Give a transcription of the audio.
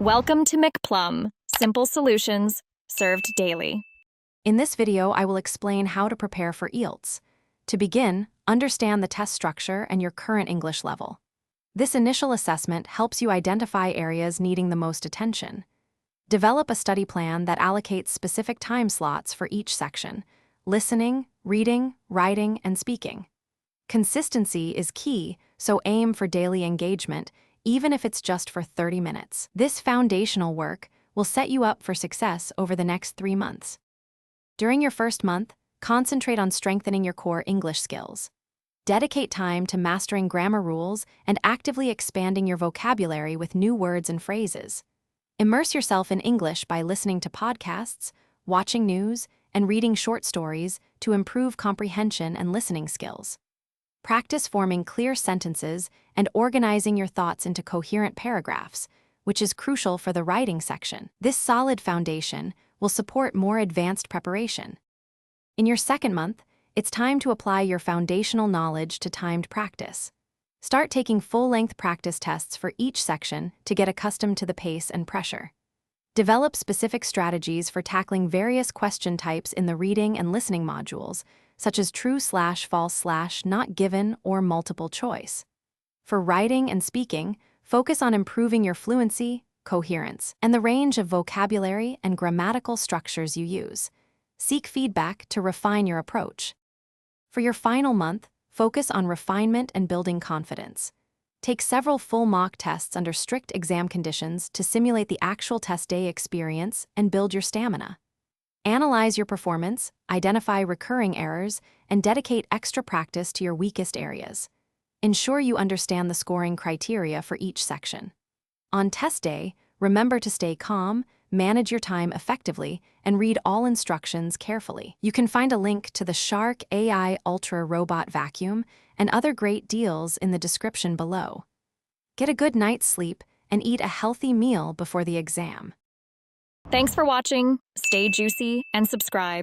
Welcome to McPlum, simple solutions served daily. In this video, I will explain how to prepare for IELTS. To begin, understand the test structure and your current English level. This initial assessment helps you identify areas needing the most attention. Develop a study plan that allocates specific time slots for each section: listening, reading, writing, and speaking. Consistency is key, so aim for daily engagement, even if it's just for 30 minutes. This foundational work will set you up for success over the next 3 months. During your first month, concentrate on strengthening your core English skills. Dedicate time to mastering grammar rules and actively expanding your vocabulary with new words and phrases. Immerse yourself in English by listening to podcasts, watching news, and reading short stories to improve comprehension and listening skills. Practice forming clear sentences and organizing your thoughts into coherent paragraphs, which is crucial for the writing section. This solid foundation will support more advanced preparation. In your second month, it's time to apply your foundational knowledge to timed practice. Start taking full-length practice tests for each section to get accustomed to the pace and pressure. Develop specific strategies for tackling various question types in the reading and listening modules, such as true/false/, not given, or multiple choice. For writing and speaking, focus on improving your fluency, coherence, and the range of vocabulary and grammatical structures you use. Seek feedback to refine your approach. For your final month, focus on refinement and building confidence. Take several full mock tests under strict exam conditions to simulate the actual test day experience and build your stamina. Analyze your performance, identify recurring errors, and dedicate extra practice to your weakest areas. Ensure you understand the scoring criteria for each section. On test day, remember to stay calm, manage your time effectively, and read all instructions carefully. You can find a link to the Shark AI Ultra Robot Vacuum and other great deals in the description below. Get a good night's sleep and eat a healthy meal before the exam. Thanks for watching. Stay juicy and subscribe.